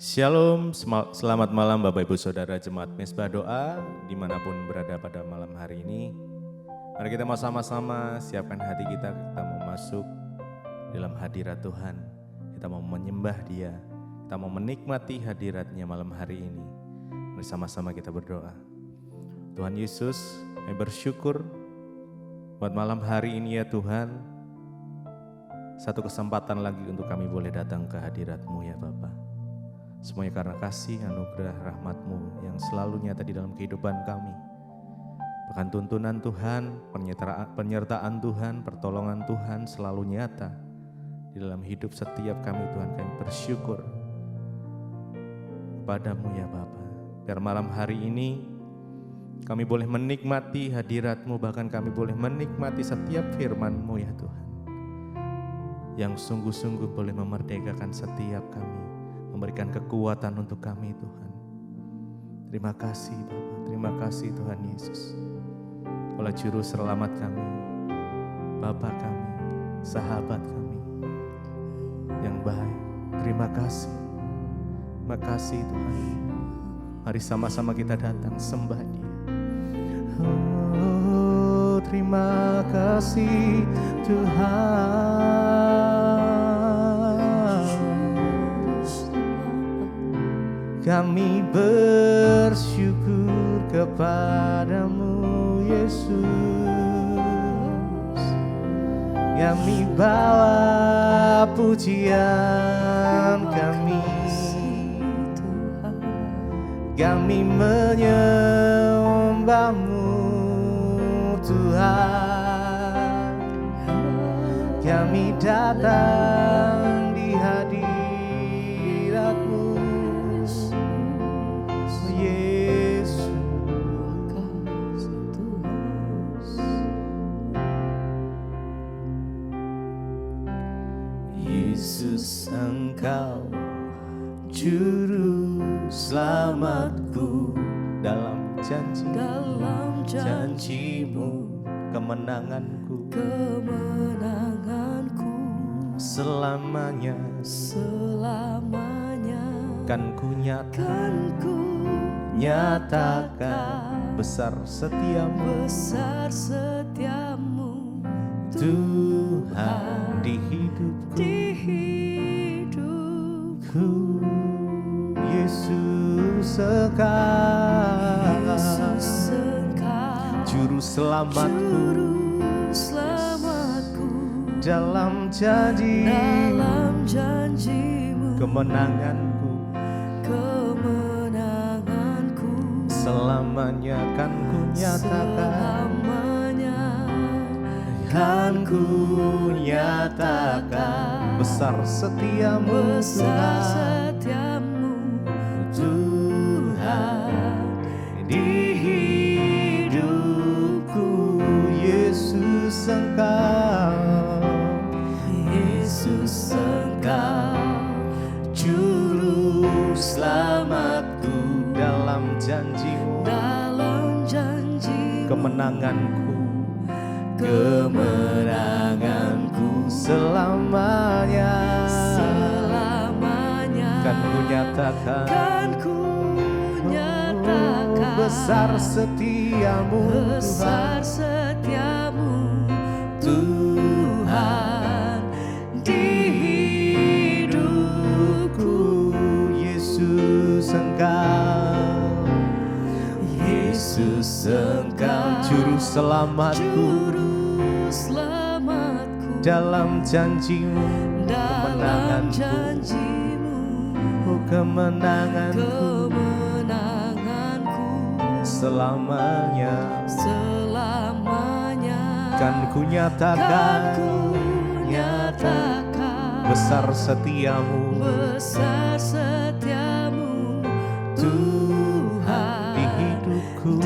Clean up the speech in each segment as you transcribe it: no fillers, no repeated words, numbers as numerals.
Shalom, selamat malam Bapak Ibu Saudara Jemaat Mezbah Doa dimanapun berada pada malam hari ini. Mari kita mau sama-sama siapkan hati kita mau masuk dalam hadirat Tuhan. Kita mau menyembah Dia, kita mau menikmati hadirat-Nya malam hari ini. Bersama-sama kita berdoa. Tuhan Yesus, kami bersyukur buat malam hari ini ya Tuhan. Satu kesempatan lagi untuk kami boleh datang ke hadirat-Mu ya Bapa. Semuanya karena kasih, anugerah, rahmat-Mu yang selalu nyata di dalam kehidupan kami. Bahkan tuntunan Tuhan, penyertaan Tuhan, pertolongan Tuhan selalu nyata di dalam hidup setiap kami Tuhan. Kami bersyukur kepadamu ya Bapa. Biar malam hari ini kami boleh menikmati hadirat-Mu, bahkan kami boleh menikmati setiap firman-Mu ya Tuhan. Yang sungguh-sungguh boleh memerdekakan setiap kami, memberikan kekuatan untuk kami Tuhan. Terima kasih Bapa, terima kasih Tuhan Yesus. Oleh Juru Selamat kami, Bapa kami, sahabat kami yang baik. Terima kasih, terima kasih Tuhan. Mari sama-sama kita datang sembah Dia. Oh, terima kasih Tuhan. Kami bersyukur kepadamu Yesus. Kami bawa pujian kami. Kami menyembah-Mu Tuhan. Kami datang di hadirat-Mu Yesus. Yesus, Engkau Juru Selamatku, dalam janji-Mu kemenanganku selamanya kan ku nyatakan besar setiamu Tuhan di hidupku. Yesus Engkau Juru Selamatku, dalam janji-Mu kemenanganku selamanya kan ku nyatakan, besar setiamu Tuhan di hidupku. Yesus Engkau Juru Selamatku, dalam janji-Mu kemenanganku selamanya kan ku nyatakan, besar setiamu Tuhan di hidupku. Yesus Engkau Juru Selamatku, dalam janji-Mu kemenanganku selamanya kan ku nyatakan, besar setiamu Tuhan di hidupku.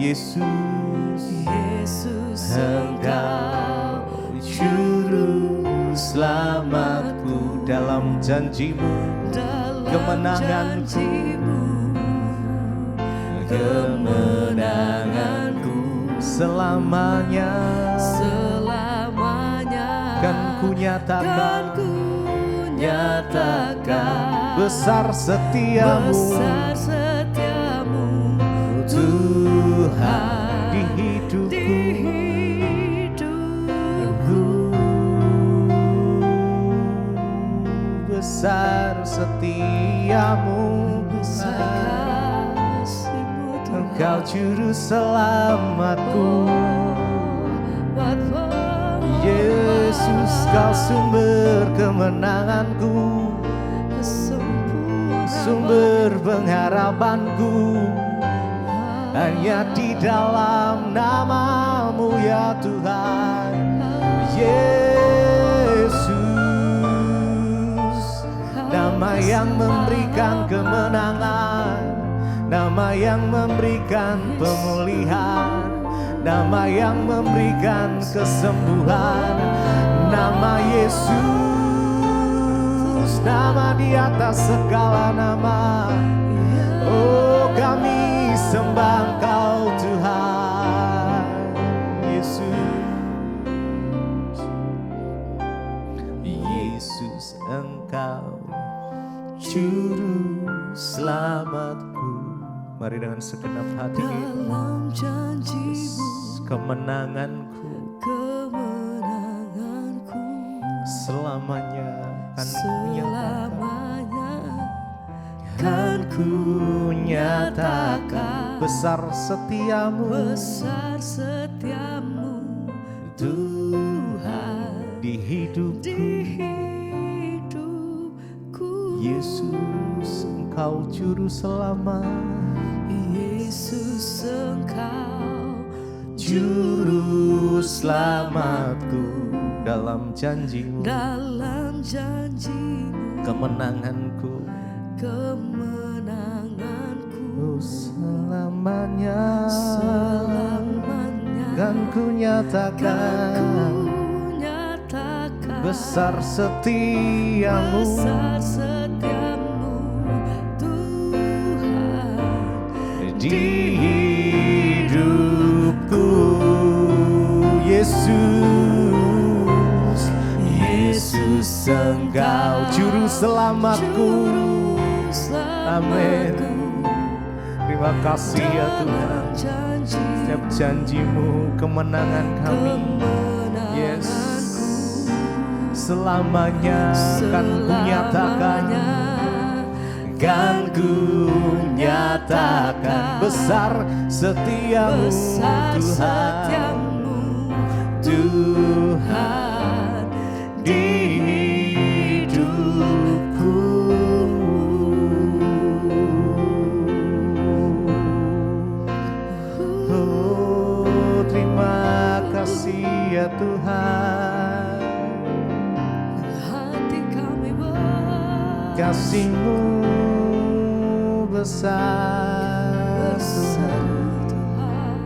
Yesus Engkau Juru Selamatku, dalam janji-Mu kemenanganku selamanya kan ku nyatakan, besar setiamu, Tuhan di hidupku. Besar setiamu, Engkau juru selamatku. Yesus, Kau sumber kemenanganku, sumber pengharapanku. Hanya di dalam nama-Mu ya Tuhan. Yesus, nama yang memberikan kemenangan, nama yang memberikan pemulihan, nama yang memberikan kesembuhan. Nama Yesus, nama di atas segala nama. Oh, kami sembah Engkau Tuhan Yesus. Yesus, Engkau juru selamatku. Mari dengan segenap hati, dalam janji-Mu, kemenanganku selamanya kan ku nyatakan, besar setiamu, Tuhan di hidupku. Yesus, Engkau juru selamat. Yesus, Engkau juru selamatku. Dalam janji-Mu, kemenanganku selamanya kan ku nyatakan, besar setiamu, Tuhan di hidupku. Yesus, Engkau juru selamatku. Amin. Terima kasih ya Tuhan. Setiap janji-Mu, kemenangan kami, yes, selamanya kan ku nyatakan, kan ku nyatakan, besar setiamu, Tuhan, Tuhan di hidupku. Oh, terima kasih ya Tuhan. hati kami Kasih-Mu besar, Tuhan.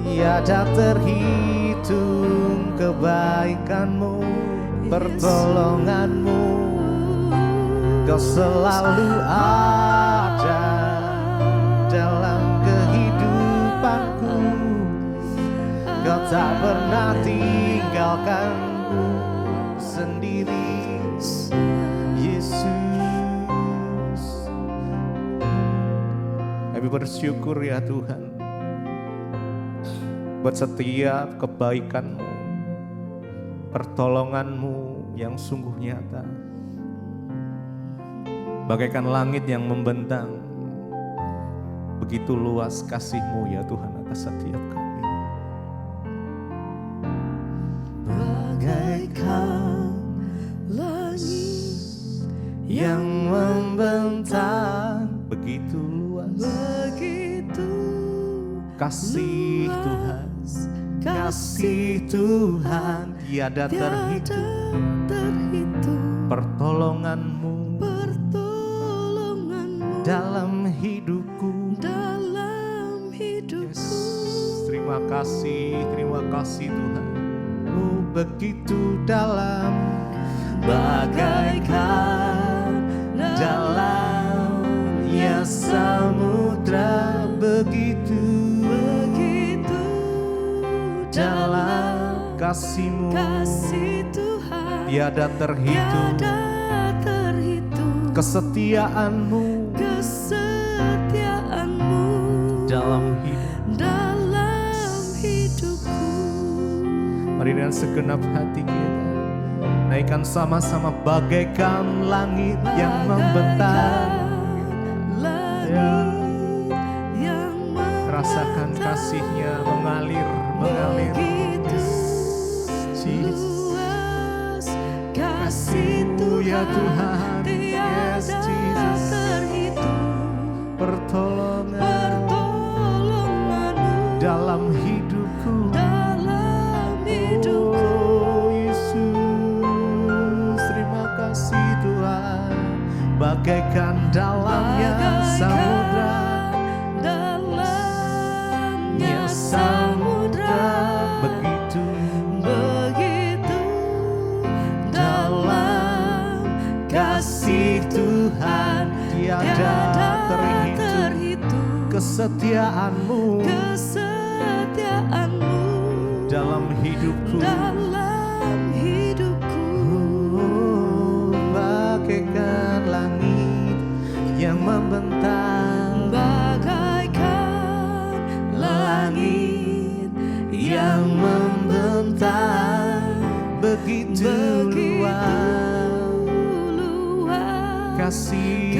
tiada terhitung kebaikan-Mu, pertolongan-Mu. Kau selalu ada dalam kehidupanku. Kau tak pernah tinggalkanku sendiri, Yesus. Kami bersyukur ya Tuhan buat setiap kebaikan-Mu, pertolongan-Mu yang sungguh nyata. Bagaikan langit yang membentang, begitu luas kasih-Mu ya Tuhan atas setiap kami. Bagaikan langit yang membentang, begitu luas, Begitu kasih Tuhan, kasih Tuhan tiada terhitung. Pertolongan-Mu dalam hidupku. Yes. Terima kasih Tuhan. Oh, begitu dalam, bagaikan dalamnya samudra, begitu dalam kasih-Mu kasih Tuhan tiada terhitung, tiada terhitung, kesetiaan-Mu kesetiaan-Mu dalam hidup. hidupku. Mari dengan segenap hati kita naikkan sama-sama bagaikan langit yang membentang. Langit yang Rasakan kasih-Nya mengalir. begitu luas, kasih-Mu ya Tuhan, tiada Jesus. terhitung, Pertolongan-Mu dalam hidupku. dalam hidupku. Oh Yesus, terima kasih Tuhan. Bagaikan dalamnya samudra, dalamnya samudra, begitu begitu dalam kasih Tuhan tiada terhitung, kesetiaan-Mu kesetiaan-Mu dalam hidupku. dalam hidupku. Bagaikan langit yang membentang, Bagaikan langit yang membentang, begitu luas kasih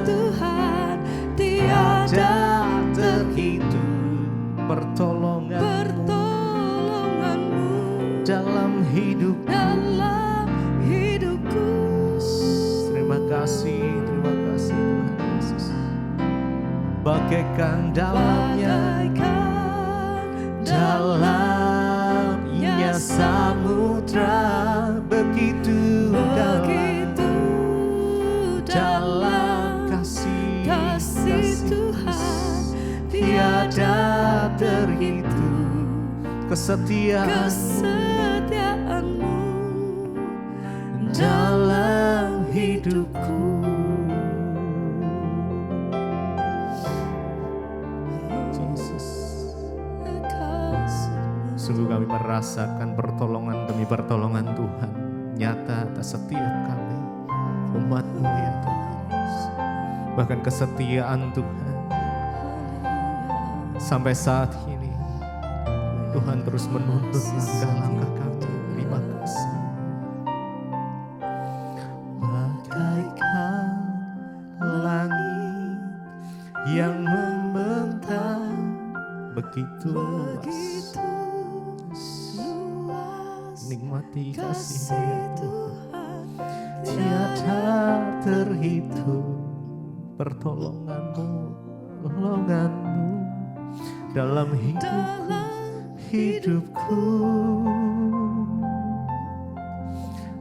Tuhan tiada tiada terhitung, pertolongan-Mu dalam hidup. dalam hidupku. Terima kasih Tuhan Yesus. Bagaikan dalamnya dalamnya samudra, begitu dalam kasih Tuhan tiada terhitung, kesetiaan-Mu dalam hidupku. Jesus, sungguh kami merasakan pertolongan demi pertolongan Tuhan nyata atas setiap kami, umat-Mu ya Tuhan. Bahkan kesetiaan Tuhan sampai saat ini, Tuhan terus menuntun langkah-langkah kami. Terima kasih. Bagaikan langit yang membentang, begitu luas, nikmati kasih-Mu ya Tuhan. Tiada terhitung, pertolongan-Mu dalam hidupku.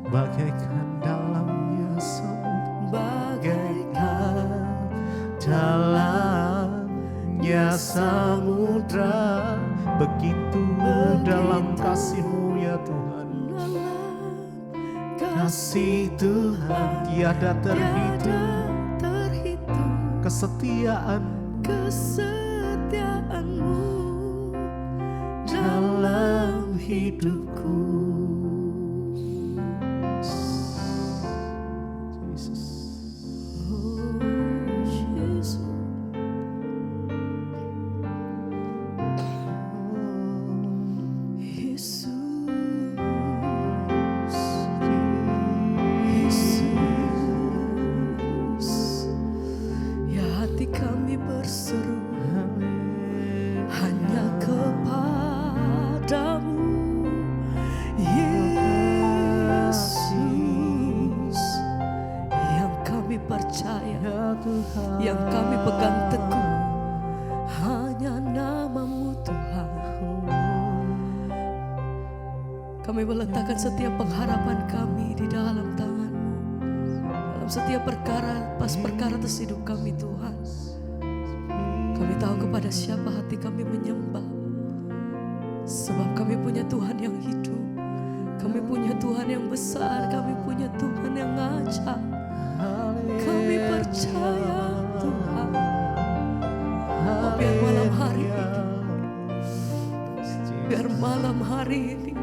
Bagaikan dalamnya samudra, bagaikan dalamnya samudra, begitu dalam kasih-Mu ya Tuhan. Kasih Tuhan tiada terhitung, kesetiaan-Mu dalam hidupku. Jesus. Ya hati kami berseru hanya kepadamu, Yesus, yang kami percaya, yang kami pegang teguh, hanya nama-Mu Tuhan. Kami meletakkan setiap pengharapan kami di dalam tangan-Mu, dalam setiap perkara atas hidup kami Tuhan. Kami tahu kepada siapa hati kami menyembah, sebab kami punya Tuhan yang hidup, kami punya Tuhan yang besar, kami punya Tuhan yang ajaib. Kami percaya Tuhan. Oh, biar malam hari ini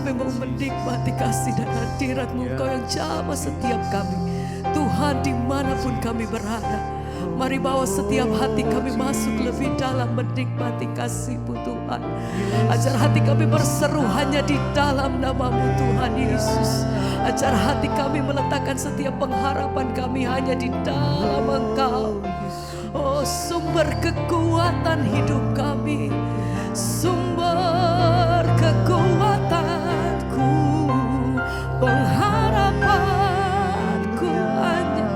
kami mau menikmati kasih dan hadirat-Mu, Engkau yang jamah setiap kami. Tuhan, dimanapun kami berada, mari bawa setiap hati kami masuk lebih dalam menikmati kasih-Mu Tuhan. Ajar hati kami berseru hanya di dalam nama-Mu Tuhan Yesus. Ajar hati kami meletakkan setiap pengharapan kami hanya di dalam Engkau. Oh, sumber kekuatan hidup kami, sumber kekuatanku, pengharapanku hanya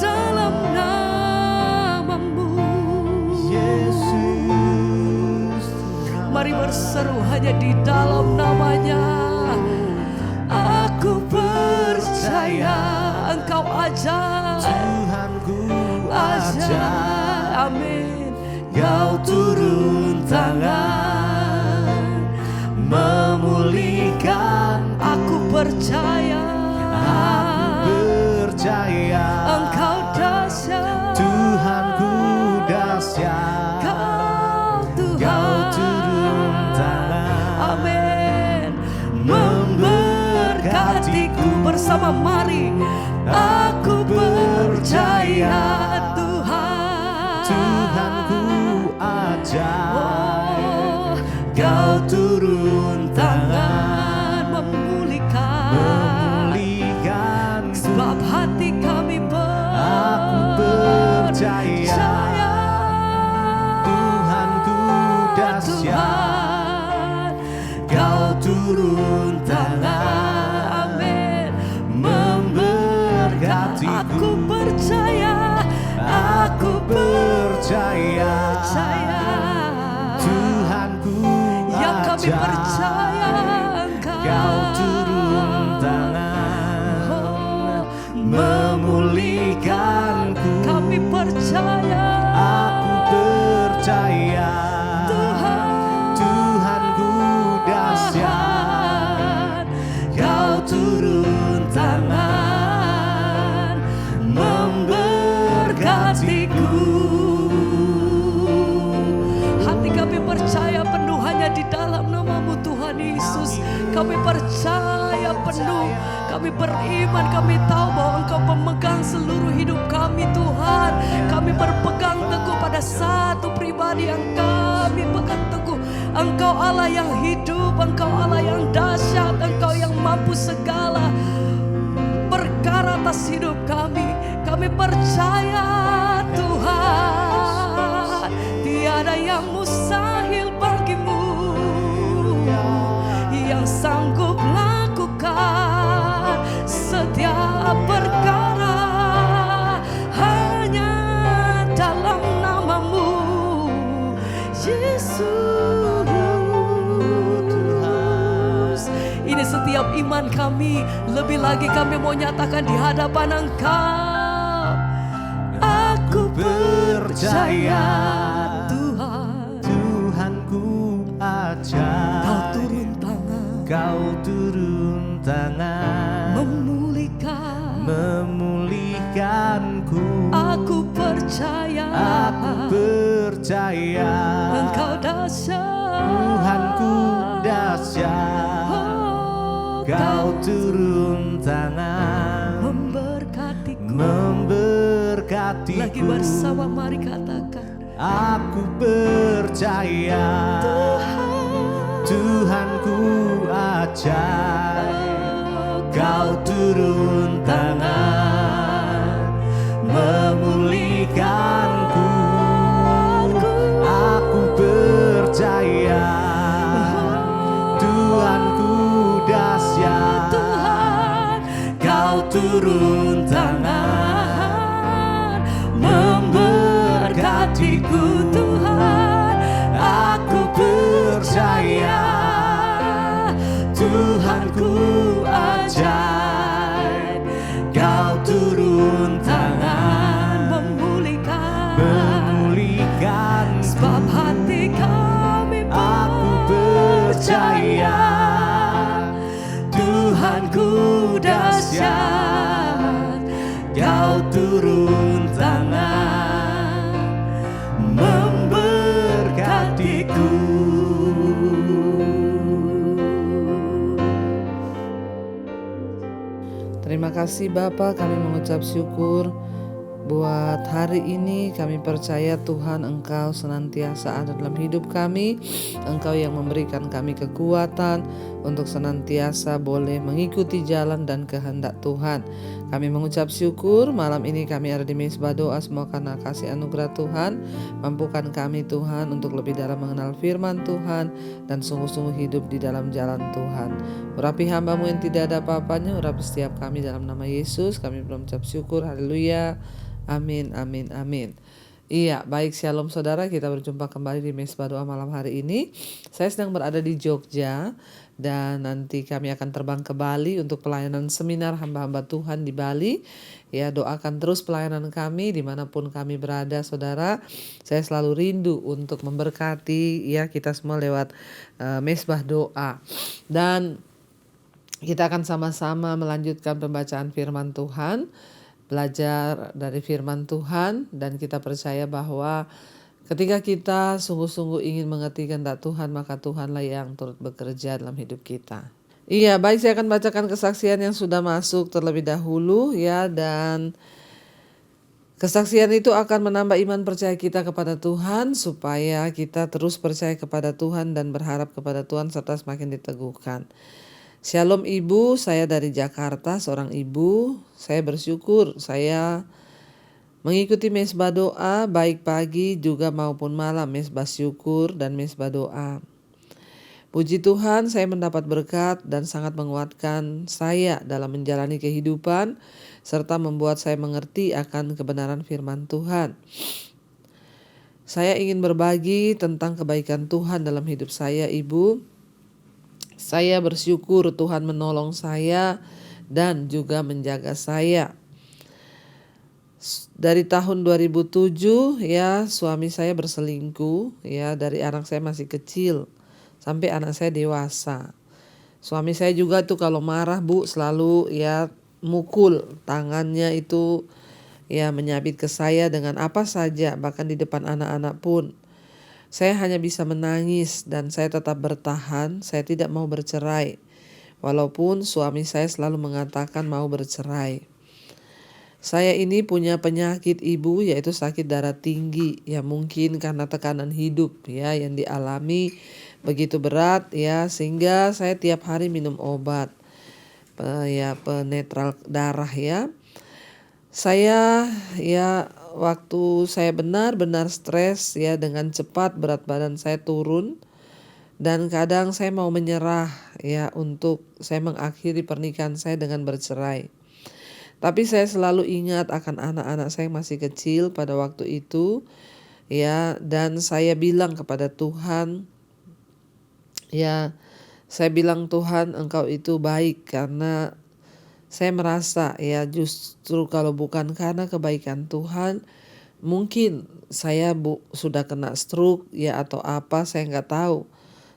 dalam nama-Mu Yesus. Mari berseru hanya di dalam namanya. Aku percaya Engkau ajar, Tuhanku ajar, amin. Kau turun tangan memulihkan. Aku percaya, percaya Engkau dahsyat, Tuhanku dahsyat. Kau Tuhan, Kau turun tangan, amin. Memberkatiku bersama, mari. Aku percaya Tuhan, Tuhanku ajar. oh, Kau turun tangan memulihkan. Sebab hati kami percaya Tuhanku dahsyat. Kau turun tangan, amin. memberkatiku. Aku percaya, aku percaya Tuhanku yang kami ajar. percaya Engkau, Kau turun tangan oh, memulihkanku. kami percaya, Aku percaya Tuhan, Tuhanku dahsyat. Kau turun tangan memberkatiku. hati kami percaya penuh hanya di dalam nama-Mu Tuhan Yesus. Kami percaya penuh, kami beriman, kami tahu bahwa Engkau pemegang seluruh hidup kami Tuhan. Kami berpegang teguh pada satu pribadi yang kami pegang teguh. Engkau Allah yang hidup, Engkau Allah yang dahsyat, Engkau yang mampu segala perkara atas hidup kami. Kami percaya Tuhan, tiada yang mustahil bagimu, yang sanggup lakukan setiap perkara hanya dalam nama-Mu Yesus. Ini setiap iman kami, lebih lagi kami mau nyatakan di hadapan Engkau. Aku percaya Tuhan, Tuhanku ajar. Kau turun tangan, Kau turun tangan memulihkanku. Aku percaya, Aku percaya Engkau dahsyat, Tuhanku dahsyat. oh, Kau turun tangan memberkatiku. Lagi bersama mari katakan, Aku percaya Tuhanku ajar. Kau turun tangan memulihkanku. Aku percaya Tuhanku dahsyat. Kau turun tangan memberkatiku. Tuhan, aku percaya Tuhanku ajaib. Kau turun tangan memulihkan. sebab hati kami Aku percaya Tuhanku dahsyat. Kau turun tangan memberkatiku. kasih Bapa, kami mengucap syukur buat hari ini. Kami percaya Tuhan Engkau senantiasa ada dalam hidup kami. Engkau yang memberikan kami kekuatan untuk senantiasa boleh mengikuti jalan dan kehendak Tuhan. Kami mengucap syukur malam ini kami ada di Mezbah Doa, semua karena kasih anugerah Tuhan. Mampukan kami Tuhan untuk lebih dalam mengenal firman Tuhan dan sungguh-sungguh hidup di dalam jalan Tuhan. Urapi hamba-Mu yang tidak ada apa-apanya, urapi setiap kami dalam nama Yesus. Kami mengucap syukur, haleluya. Amin, amin, amin. Iya, baik, shalom saudara, kita berjumpa kembali di Mezbah Doa malam hari ini. Saya sedang berada di Jogja dan nanti kami akan terbang ke Bali untuk pelayanan seminar hamba-hamba Tuhan di Bali. Ya, doakan terus pelayanan kami dimanapun kami berada saudara. Saya selalu rindu untuk memberkati ya kita semua lewat Mezbah Doa. Dan kita akan sama-sama melanjutkan pembacaan firman Tuhan, belajar dari firman Tuhan, dan kita percaya bahwa ketika kita sungguh-sungguh ingin mengerti kehendak Tuhan, maka Tuhanlah yang turut bekerja dalam hidup kita. Iya, baik, saya akan bacakan kesaksian yang sudah masuk terlebih dahulu ya, dan kesaksian itu akan menambah iman percaya kita kepada Tuhan supaya kita terus percaya kepada Tuhan dan berharap kepada Tuhan serta semakin diteguhkan. Shalom Ibu, saya dari Jakarta, seorang ibu. Saya bersyukur saya mengikuti Mezbah Doa baik pagi juga maupun malam, Mezbah Syukur dan Mezbah Doa. Puji Tuhan, saya mendapat berkat dan sangat menguatkan saya dalam menjalani kehidupan serta membuat saya mengerti akan kebenaran firman Tuhan. Saya ingin berbagi tentang kebaikan Tuhan dalam hidup saya, Ibu. Saya bersyukur Tuhan menolong saya dan juga menjaga saya. Dari tahun 2007 ya, suami saya berselingkuh ya, dari anak saya masih kecil sampai anak saya dewasa. Suami saya juga tuh kalau marah Bu selalu ya mukul tangannya itu ya, menyabit ke saya dengan apa saja, bahkan di depan anak-anak pun. Saya hanya bisa menangis dan saya tetap bertahan, saya tidak mau bercerai. Walaupun suami saya selalu mengatakan mau bercerai. Saya ini punya penyakit Ibu, yaitu sakit darah tinggi. Ya mungkin karena tekanan hidup ya yang dialami begitu berat ya, sehingga saya tiap hari minum obat ya penetral darah ya. Saya ya waktu saya benar-benar stres ya, dengan cepat berat badan saya turun dan kadang saya mau menyerah ya untuk saya mengakhiri pernikahan saya dengan bercerai. Tapi saya selalu ingat akan anak-anak saya yang masih kecil pada waktu itu ya, dan saya bilang kepada Tuhan ya, saya bilang Tuhan Engkau itu baik, karena saya merasa ya justru kalau bukan karena kebaikan Tuhan, mungkin saya sudah kena stroke ya atau apa, saya nggak tahu.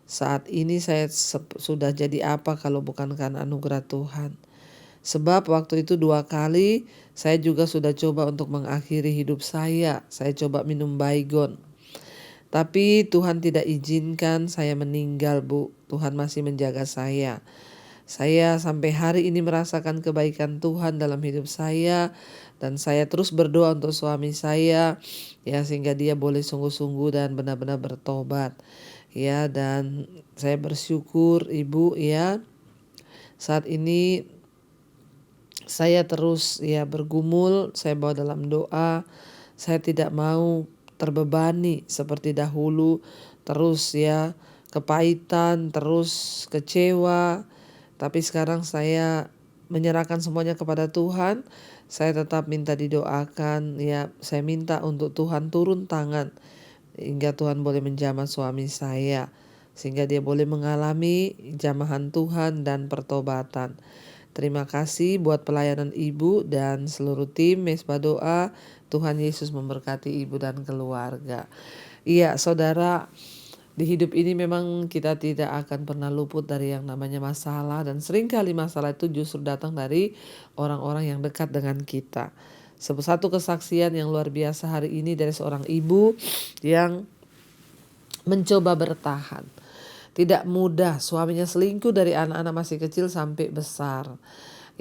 Saat ini saya sudah jadi apa kalau bukan karena anugerah Tuhan. Sebab waktu itu 2 kali saya juga sudah coba untuk mengakhiri hidup saya. Saya coba minum Baygon. Tapi Tuhan tidak izinkan saya meninggal Bu. Tuhan masih menjaga saya. Saya sampai hari ini merasakan kebaikan Tuhan dalam hidup saya, dan saya terus berdoa untuk suami saya ya, sehingga dia boleh sungguh-sungguh dan benar-benar bertobat ya. Dan saya bersyukur Ibu ya, saat ini saya terus ya bergumul, saya bawa dalam doa. Saya tidak mau terbebani seperti dahulu, terus ya kepahitan, terus kecewa. Tapi sekarang saya menyerahkan semuanya kepada Tuhan. Saya tetap minta didoakan ya. Saya minta untuk Tuhan turun tangan hingga Tuhan boleh menjamah suami saya, sehingga dia boleh mengalami jamahan Tuhan dan pertobatan. Terima kasih buat pelayanan Ibu dan seluruh tim Mezbah Doa. Tuhan Yesus memberkati Ibu dan keluarga. Iya saudara, di hidup ini memang kita tidak akan pernah luput dari yang namanya masalah, dan seringkali masalah itu justru datang dari orang-orang yang dekat dengan kita. Satu kesaksian yang luar biasa hari ini dari seorang ibu yang mencoba bertahan. Tidak mudah, suaminya selingkuh dari anak-anak masih kecil sampai besar.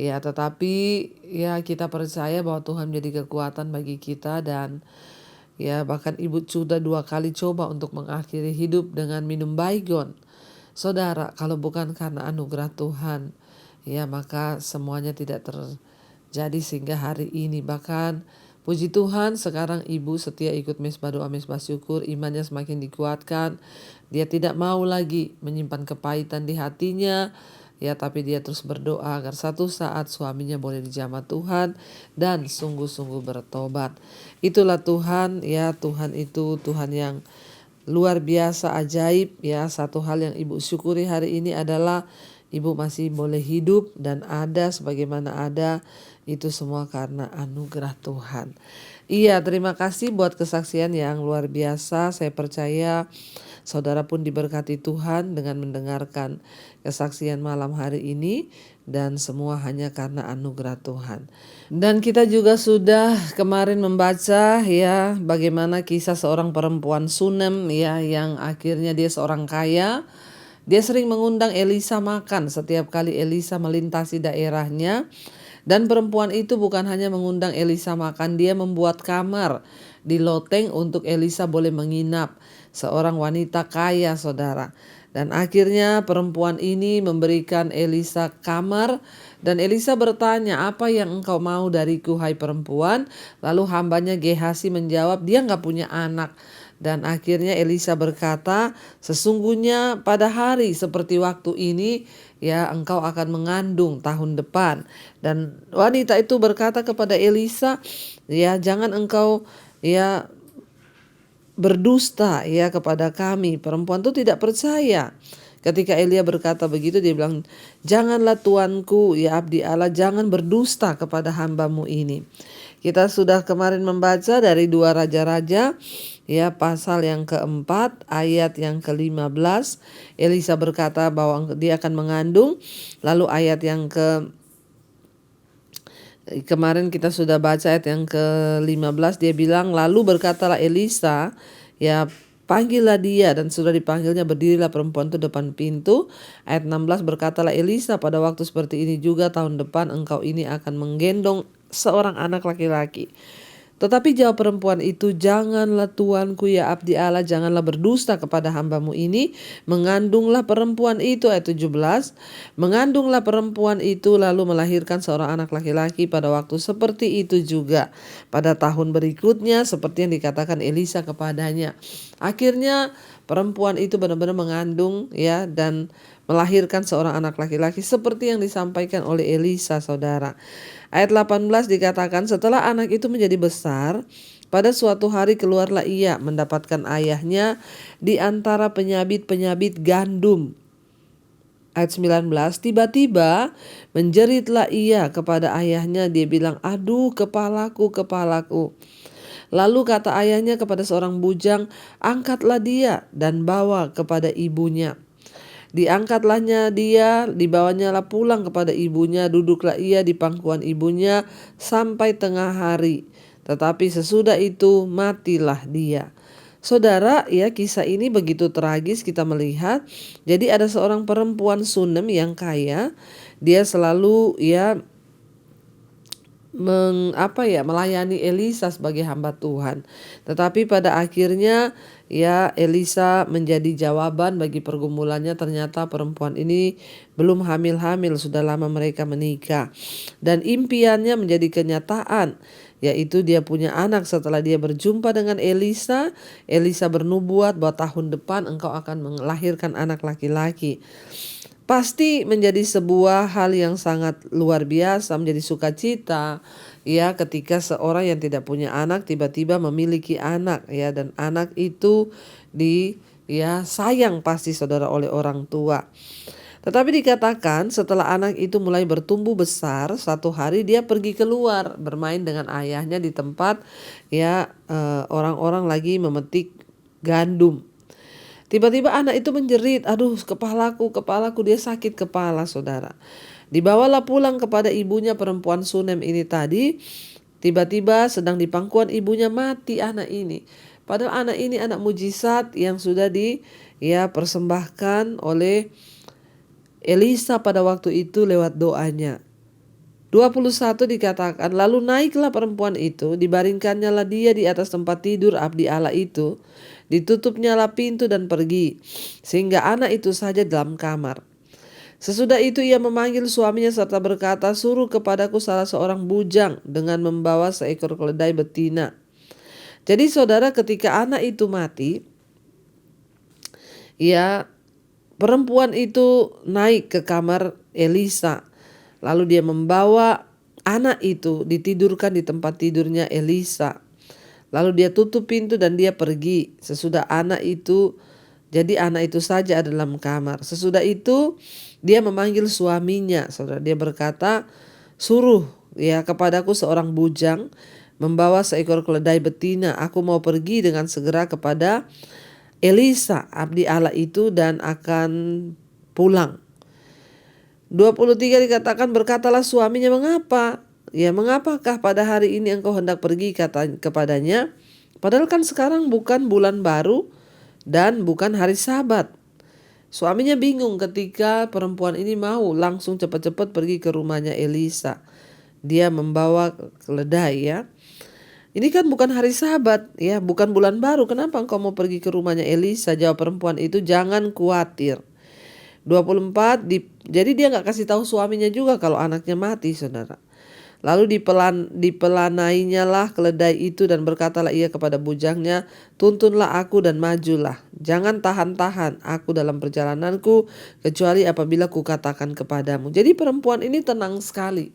Ya, tetapi ya kita percaya bahwa Tuhan menjadi kekuatan bagi kita, dan ya bahkan ibu sudah 2 kali coba untuk mengakhiri hidup dengan minum baygon. Saudara, kalau bukan karena anugerah Tuhan, ya maka semuanya tidak terjadi sehingga hari ini. Bahkan puji Tuhan sekarang ibu setia ikut mesbah doa, mesbah syukur, imannya semakin dikuatkan. Dia tidak mau lagi menyimpan kepahitan di hatinya, ya, tapi dia terus berdoa agar satu saat suaminya boleh dijamah Tuhan dan sungguh-sungguh bertobat. Itulah Tuhan, ya, Tuhan itu Tuhan yang luar biasa ajaib, ya. Satu hal yang ibu syukuri hari ini adalah ibu masih boleh hidup dan ada sebagaimana ada, itu semua karena anugerah Tuhan. Iya, terima kasih buat kesaksian yang luar biasa. Saya percaya saudara pun diberkati Tuhan dengan mendengarkan kesaksian malam hari ini, dan semua hanya karena anugerah Tuhan. Dan kita juga sudah kemarin membaca, ya, bagaimana kisah seorang perempuan Sunem, ya, yang akhirnya dia seorang kaya. Dia sering mengundang Elisa makan setiap kali Elisa melintasi daerahnya. Dan perempuan itu bukan hanya mengundang Elisa makan, dia membuat kamar di loteng untuk Elisa boleh menginap. Seorang wanita kaya, saudara. Dan akhirnya perempuan ini memberikan Elisa kamar, dan Elisa bertanya, "Apa yang engkau mau dariku, hai perempuan?" Lalu hambanya Gehasi menjawab, dia gak punya anak. Dan akhirnya Elisa berkata, "Sesungguhnya pada hari seperti waktu ini, ya, engkau akan mengandung tahun depan." Dan wanita itu berkata kepada Elisa, "Ya, jangan engkau, ya, berdusta, ya, kepada kami." Perempuan itu tidak percaya. Ketika Elia berkata begitu, dia bilang, "Janganlah tuanku, ya abdi Allah, jangan berdusta kepada hambamu ini." Kita sudah kemarin membaca dari 2 Raja-Raja, ya, pasal yang keempat ayat yang ke-15. Elisa berkata bahwa dia akan mengandung. Lalu ayat yang kemarin kita sudah baca ayat yang ke-15, dia bilang, "Lalu berkatalah Elisa, ya, panggillah dia." Dan sudah dipanggilnya, berdirilah perempuan itu depan pintu. Ayat 16 berkatalah Elisa, "Pada waktu seperti ini juga tahun depan engkau ini akan menggendong seorang anak laki-laki." Tetapi jawab perempuan itu, "Janganlah tuanku, ya abdi Allah, janganlah berdusta kepada hambamu ini." Mengandunglah perempuan itu, ayat 17. Mengandunglah perempuan itu lalu melahirkan seorang anak laki-laki. Pada waktu seperti itu juga pada tahun berikutnya, seperti yang dikatakan Elisa kepadanya. Akhirnya perempuan itu benar-benar mengandung, ya, dan melahirkan seorang anak laki-laki seperti yang disampaikan oleh Elisa, saudara. Ayat 18 dikatakan, setelah anak itu menjadi besar, pada suatu hari keluarlah ia mendapatkan ayahnya di antara penyabit-penyabit gandum. Ayat 19, tiba-tiba menjeritlah ia kepada ayahnya, dia bilang, "Aduh, kepalaku, kepalaku." Lalu kata ayahnya kepada seorang bujang, "Angkatlah dia dan bawa kepada ibunya." Diangkatlahnya dia, dibawanyalah pulang kepada ibunya, duduklah ia di pangkuan ibunya sampai tengah hari. Tetapi sesudah itu matilah dia. Saudara, ya, kisah ini begitu tragis kita melihat. Jadi ada seorang perempuan Sunem yang kaya, dia selalu, ya, melayani Elisa sebagai hamba Tuhan. Tetapi pada akhirnya, ya, Elisa menjadi jawaban bagi pergumulannya. Ternyata perempuan ini belum hamil-hamil, sudah lama mereka menikah. Dan impiannya menjadi kenyataan, yaitu dia punya anak setelah dia berjumpa dengan Elisa. Elisa bernubuat bahwa tahun depan engkau akan melahirkan anak laki-laki. Pasti menjadi sebuah hal yang sangat luar biasa, menjadi sukacita, ya, ketika seorang yang tidak punya anak tiba-tiba memiliki anak, ya, dan anak itu sayang pasti, saudara, oleh orang tua. Tetapi dikatakan setelah anak itu mulai bertumbuh besar, satu hari dia pergi keluar bermain dengan ayahnya di tempat, ya, orang-orang lagi memetik gandum. Tiba-tiba anak itu menjerit, "Aduh, kepalaku, kepalaku." Dia sakit kepala, saudara. Dibawalah pulang kepada ibunya perempuan Sunem ini tadi. Tiba-tiba sedang di pangkuan ibunya mati anak ini. Padahal anak ini anak mujizat yang sudah persembahkan oleh Elisa pada waktu itu lewat doanya. 21 dikatakan, lalu naiklah perempuan itu, dibaringkannya lah dia di atas tempat tidur abdi Allah itu, ditutupnyalah pintu dan pergi, sehingga anak itu saja dalam kamar. Sesudah itu ia memanggil suaminya serta berkata, suruh kepadaku salah seorang bujang dengan membawa seekor keledai betina. Jadi saudara, ketika anak itu mati, ya perempuan itu naik ke kamar Elisa. Lalu dia membawa anak itu, ditidurkan di tempat tidurnya Elisa. Lalu dia tutup pintu dan dia pergi. Sesudah anak itu, jadi anak itu saja ada dalam kamar. Sesudah itu dia memanggil suaminya. Saudara, dia berkata, suruh ya kepadaku seorang bujang membawa seekor keledai betina. Aku mau pergi dengan segera kepada Elisa, abdi Allah itu, dan akan pulang. 23 dikatakan, berkatalah suaminya, mengapa? Ya, mengapakah pada hari ini engkau hendak pergi, kata kepadanya? Padahal kan sekarang bukan bulan baru dan bukan hari Sabat. Suaminya bingung ketika perempuan ini mau langsung cepat-cepat pergi ke rumahnya Elisa. Dia membawa keledai ya. Ini kan bukan hari Sabat ya, bukan bulan baru. Kenapa engkau mau pergi ke rumahnya Elisa? Jawab perempuan itu, jangan khawatir. 24, jadi dia gak kasih tahu suaminya juga kalau anaknya mati, saudara. Lalu dipelanainya lah keledai itu dan berkatalah ia kepada bujangnya, tuntunlah aku dan majulah. Jangan tahan-tahan aku dalam perjalananku, kecuali apabila kukatakan kepadamu. Jadi perempuan ini tenang sekali.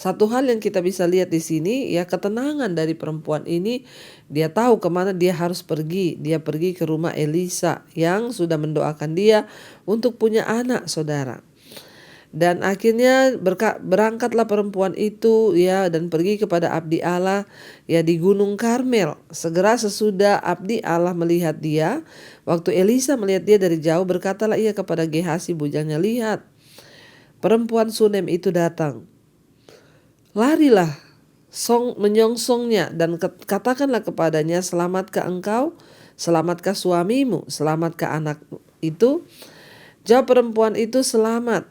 Satu hal yang kita bisa lihat di sini, ya ketenangan dari perempuan ini. Dia tahu kemana dia harus pergi. Dia pergi ke rumah Elisa yang sudah mendoakan dia untuk punya anak, saudara. Dan akhirnya berangkatlah perempuan itu ya dan pergi kepada abdi Allah ya di Gunung Karmel. Segera sesudah abdi Allah melihat dia, waktu Elisa melihat dia dari jauh, berkatalah ia kepada Gehasi bujangnya, lihat perempuan Sunem itu datang. Larilah, menyongsongnya dan katakanlah kepadanya, selamatkah engkau? Selamatkah suamimu? Selamatkah anak itu? Jawab perempuan itu, selamat.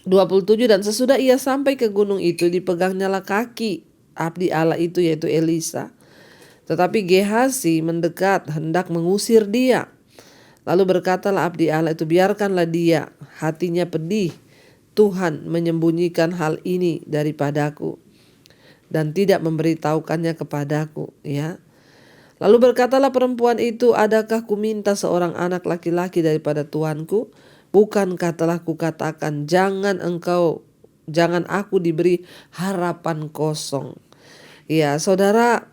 27, dan sesudah ia sampai ke gunung itu, dipegangnyalah kaki abdi Allah itu, yaitu Elisa. Tetapi Gehasi mendekat hendak mengusir dia. Lalu berkatalah abdi Allah itu, biarkanlah dia, hatinya pedih. Tuhan menyembunyikan hal ini daripadaku dan tidak memberitahukannya kepadaku, ya. Lalu berkatalah perempuan itu, adakah ku minta seorang anak laki-laki daripada tuanku? Bukankah telah kukatakan, jangan aku diberi harapan kosong. Ya, saudara,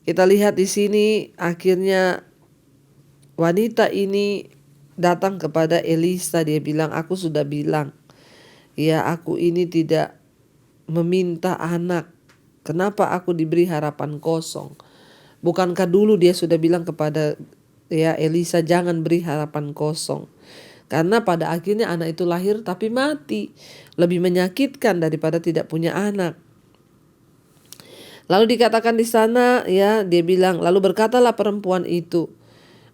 kita lihat di sini akhirnya wanita ini datang kepada Elisa. Dia bilang, aku sudah bilang, ya aku ini tidak meminta anak. Kenapa aku diberi harapan kosong? Bukankah dulu dia sudah bilang kepada ya Elisa, jangan beri harapan kosong. Karena pada akhirnya anak itu lahir tapi mati. Lebih menyakitkan daripada tidak punya anak. Lalu dikatakan di sana ya, dia bilang, lalu berkatalah perempuan itu,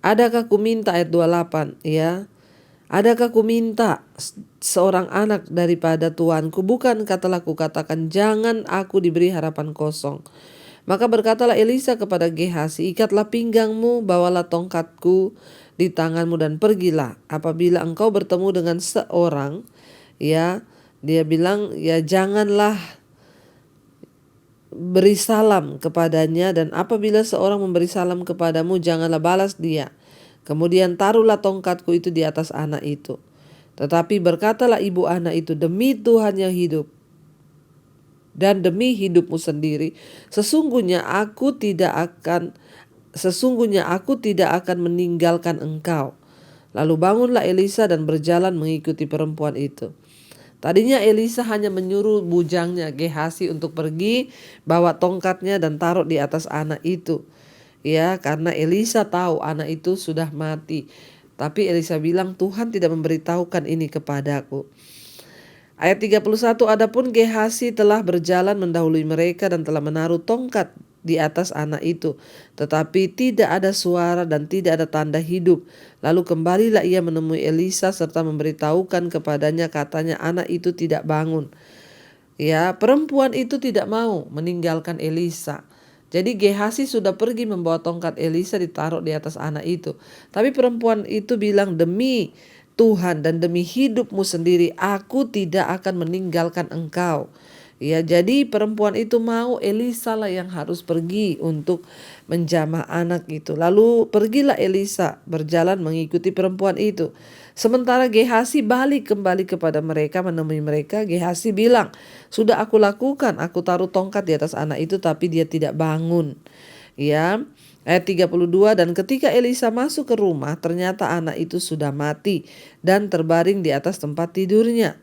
adakah ku minta, ayat 28 ya. Adakah ku minta seorang anak daripada tuanku? Bukankah telah kukatakan, jangan aku diberi harapan kosong. Maka berkatalah Elisa kepada Gehasi, ikatlah pinggangmu, bawalah tongkatku di tanganmu dan pergilah. Apabila engkau bertemu dengan seorang, ya, dia bilang, ya janganlah beri salam kepadanya, dan apabila seorang memberi salam kepadamu, janganlah balas dia. Kemudian taruhlah tongkatku itu di atas anak itu. Tetapi berkatalah ibu anak itu, demi Tuhan yang hidup dan demi hidupmu sendiri, sesungguhnya aku tidak akan meninggalkan engkau. Lalu bangunlah Elisa dan berjalan mengikuti perempuan itu. Tadinya Elisa hanya menyuruh bujangnya Gehasi untuk pergi, bawa tongkatnya dan taruh di atas anak itu. Ya, karena Elisa tahu anak itu sudah mati. Tapi Elisa bilang, Tuhan tidak memberitahukan ini kepadaku. Ayat 31, adapun Gehasi telah berjalan mendahului mereka dan telah menaruh tongkat di atas anak itu. Tetapi tidak ada suara dan tidak ada tanda hidup. Lalu kembalilah ia menemui Elisa serta memberitahukan kepadanya, katanya anak itu tidak bangun. Ya, perempuan itu tidak mau meninggalkan Elisa. Jadi Gehasi sudah pergi membawa tongkat Elisa ditaruh di atas anak itu. Tapi perempuan itu bilang, demi Tuhan dan demi hidupmu sendiri, aku tidak akan meninggalkan engkau. Ya, jadi perempuan itu mau, Elisa lah yang harus pergi untuk menjamah anak itu. Lalu pergilah Elisa berjalan mengikuti perempuan itu. Sementara Gehasi balik kembali kepada mereka, menemui mereka. Gehasi bilang, sudah aku lakukan, aku taruh tongkat di atas anak itu tapi dia tidak bangun. Ya, ayat 32, dan ketika Elisa masuk ke rumah, ternyata anak itu sudah mati dan terbaring di atas tempat tidurnya.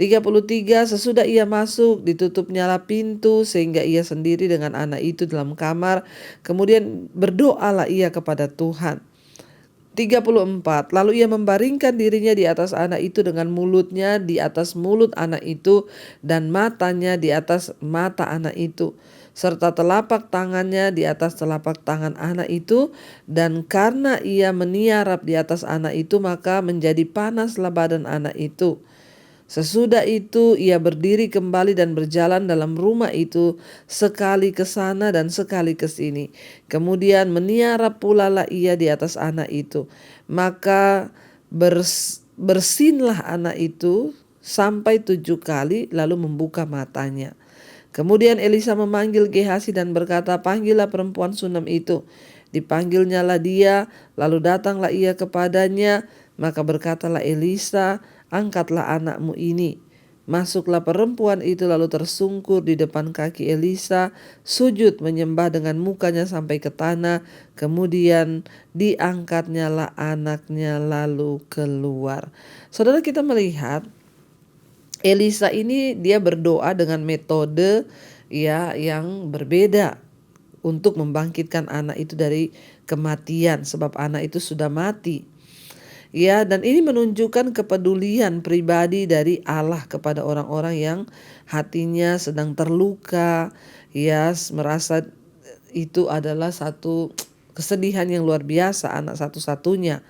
33, sesudah ia masuk, ditutup nyala pintu sehingga ia sendiri dengan anak itu dalam kamar. Kemudian berdoalah ia kepada Tuhan. 34, lalu ia membaringkan dirinya di atas anak itu dengan mulutnya di atas mulut anak itu dan matanya di atas mata anak itu, serta telapak tangannya di atas telapak tangan anak itu. Dan karena ia meniarap di atas anak itu, maka menjadi panaslah badan anak itu. Sesudah itu ia berdiri kembali dan berjalan dalam rumah itu, sekali ke sana dan sekali ke sini. Kemudian meniarap pula lah ia di atas anak itu. Maka bersinlah anak itu sampai 7 kali, lalu membuka matanya. Kemudian Elisa memanggil Gehasi dan berkata, panggillah perempuan Sunem itu. Dipanggilnya lah dia, lalu datanglah ia kepadanya. Maka berkatalah Elisa, angkatlah anakmu ini. Masuklah perempuan itu lalu tersungkur di depan kaki Elisa, sujud menyembah dengan mukanya sampai ke tanah. Kemudian diangkatnya lah anaknya lalu keluar. Saudara, kita melihat Elisa ini dia berdoa dengan metode ya yang berbeda untuk membangkitkan anak itu dari kematian, sebab anak itu sudah mati. Ya, dan ini menunjukkan kepedulian pribadi dari Allah kepada orang-orang yang hatinya sedang terluka, ya, merasa itu adalah satu kesedihan yang luar biasa, anak satu-satunya.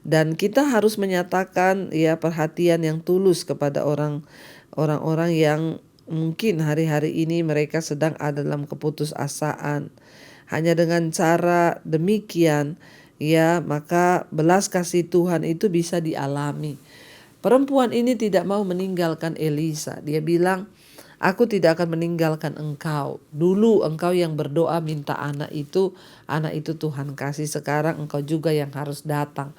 Dan kita harus menyatakan ya perhatian yang tulus kepada orang-orang yang mungkin hari-hari ini mereka sedang ada dalam keputusasaan. Hanya dengan cara demikian, ya, maka belas kasih Tuhan itu bisa dialami. Perempuan ini tidak mau meninggalkan Elisa. Dia bilang, aku tidak akan meninggalkan engkau. Dulu engkau yang berdoa minta anak itu Tuhan kasih. Sekarang engkau juga yang harus datang.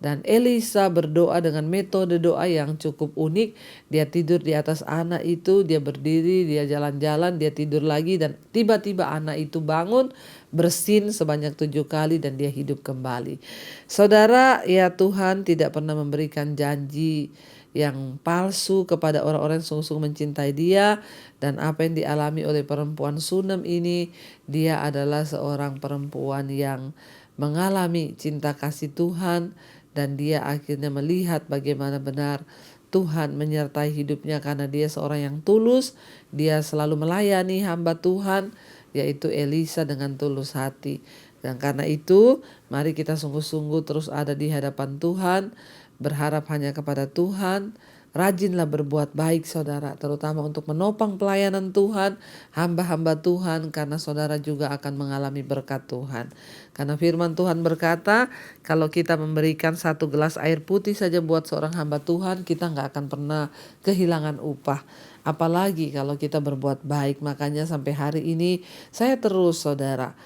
Dan Elisa berdoa dengan metode doa yang cukup unik. Dia tidur di atas anak itu, dia berdiri, dia jalan-jalan, dia tidur lagi. Dan tiba-tiba anak itu bangun, bersin sebanyak 7 kali dan dia hidup kembali. Saudara, ya Tuhan tidak pernah memberikan janji yang palsu kepada orang-orang yang sungguh-sungguh mencintai dia. Dan apa yang dialami oleh perempuan Sunem ini, dia adalah seorang perempuan yang mengalami cinta kasih Tuhan. Dan dia akhirnya melihat bagaimana benar Tuhan menyertai hidupnya karena dia seorang yang tulus. Dia selalu melayani hamba Tuhan, yaitu Elisa, dengan tulus hati. Dan karena itu mari kita sungguh-sungguh terus ada di hadapan Tuhan, berharap hanya kepada Tuhan. Rajinlah berbuat baik saudara, terutama untuk menopang pelayanan Tuhan, hamba-hamba Tuhan, karena saudara juga akan mengalami berkat Tuhan. Karena firman Tuhan berkata, kalau kita memberikan 1 gelas air putih saja buat seorang hamba Tuhan, kita gak akan pernah kehilangan upah. Apalagi kalau kita berbuat baik. Makanya sampai hari ini saya terus saudara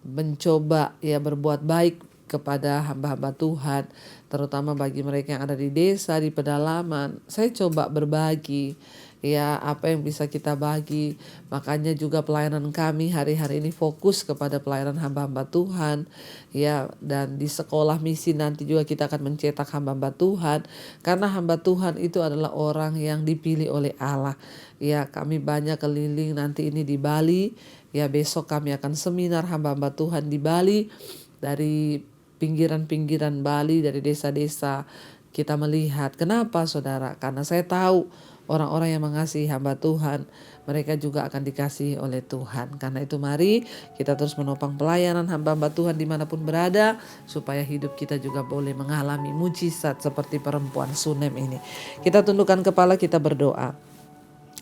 mencoba ya berbuat baik kepada hamba-hamba Tuhan, terutama bagi mereka yang ada di desa, di pedalaman. Saya coba berbagi ya apa yang bisa kita bagi. Makanya juga pelayanan kami hari-hari ini fokus kepada pelayanan hamba-hamba Tuhan ya, dan di sekolah misi nanti juga kita akan mencetak hamba-hamba Tuhan, karena hamba Tuhan itu adalah orang yang dipilih oleh Allah. Ya, kami banyak keliling nanti ini di Bali. Ya, besok kami akan seminar hamba-hamba Tuhan di Bali, dari pinggiran-pinggiran Bali, dari desa-desa. Kita melihat kenapa saudara, karena saya tahu orang-orang yang mengasihi hamba Tuhan, mereka juga akan dikasihi oleh Tuhan. Karena itu mari kita terus menopang pelayanan hamba-hamba Tuhan dimanapun berada, supaya hidup kita juga boleh mengalami mujizat seperti perempuan Sunem ini. Kita tundukkan kepala, kita berdoa.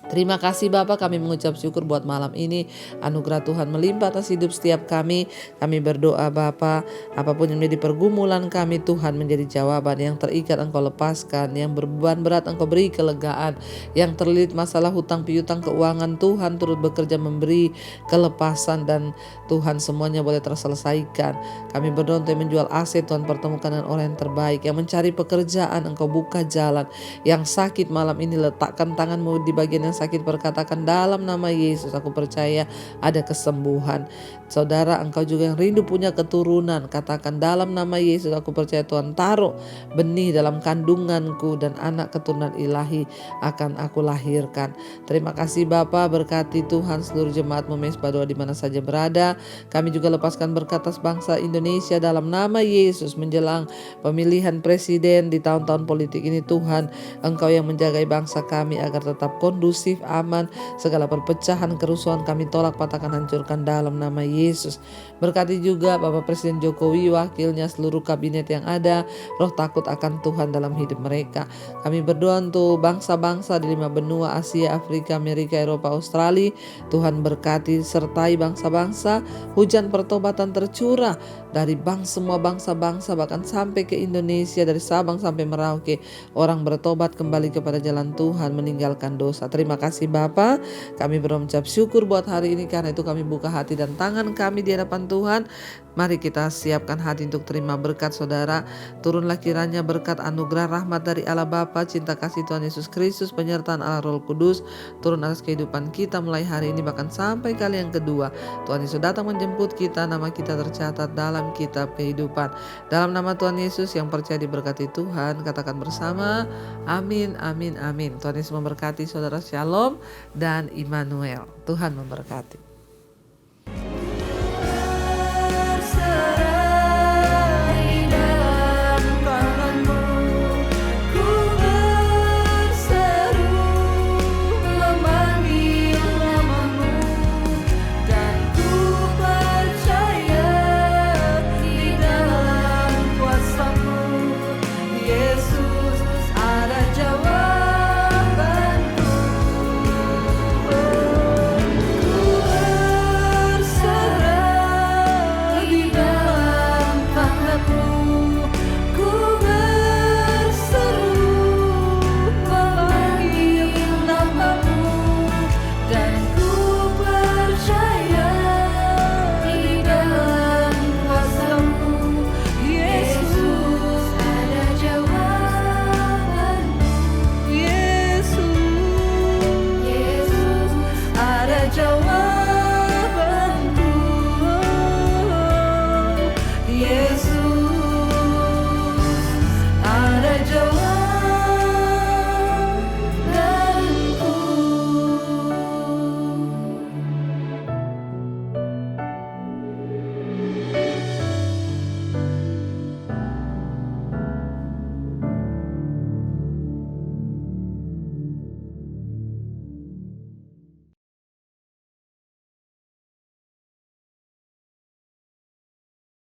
Terima kasih Bapa, kami mengucap syukur buat malam ini. Anugerah Tuhan melimpah atas hidup setiap kami. Kami berdoa Bapa, apapun yang menjadi pergumulan kami, Tuhan menjadi jawaban. Yang terikat Engkau lepaskan, yang berbeban berat Engkau beri kelegaan, yang terlilit masalah hutang piutang keuangan, Tuhan turut bekerja memberi kelepasan, dan Tuhan semuanya boleh terselesaikan. Kami berdoa untuk yang menjual aset, Tuhan pertemukan dengan orang yang terbaik. Yang mencari pekerjaan, Engkau buka jalan. Yang sakit malam ini, letakkan tangan-Mu di bagian yang sakit, berkatakan dalam nama Yesus aku percaya ada kesembuhan. Saudara, engkau juga yang rindu punya keturunan, katakan dalam nama Yesus aku percaya Tuhan taruh benih dalam kandunganku dan anak keturunan ilahi akan aku lahirkan. Terima kasih Bapa, berkati Tuhan seluruh jemaat-Mu Mesbah Doa di mana saja berada. Kami juga lepaskan berkat atas bangsa Indonesia dalam nama Yesus menjelang pemilihan presiden di tahun-tahun politik ini. Tuhan, Engkau yang menjagai bangsa kami agar tetap kondusif, aman. Segala perpecahan, kerusuhan kami tolak, patahkan, hancurkan dalam nama Yesus. Berkati juga Bapak Presiden Jokowi, wakilnya, seluruh kabinet yang ada, roh takut akan Tuhan dalam hidup mereka. Kami berdoa untuk bangsa-bangsa di 5 benua, Asia, Afrika, Amerika, Eropa, Australia. Tuhan berkati sertai bangsa-bangsa, hujan pertobatan tercurah dari semua bangsa-bangsa, bahkan sampai ke Indonesia, dari Sabang sampai Merauke. Orang bertobat kembali kepada jalan Tuhan, meninggalkan dosa. Terima kasih Bapa, kami berucap syukur buat hari ini. Karena itu kami buka hati dan tangan kami di hadapan Tuhan. Mari kita siapkan hati untuk terima berkat saudara. Turunlah kiranya berkat anugerah rahmat dari Allah Bapa, cinta kasih Tuhan Yesus Kristus, penyertaan Allah Roh Kudus turun atas kehidupan kita mulai hari ini bahkan sampai kali yang kedua. Tuhan Yesus datang menjemput kita, nama kita tercatat dalam kitab kehidupan. Dalam nama Tuhan Yesus yang percaya diberkati Tuhan, katakan bersama, amin, amin, amin. Tuhan Yesus memberkati saudara, shalom dan Immanuel. Tuhan memberkati. Jawaban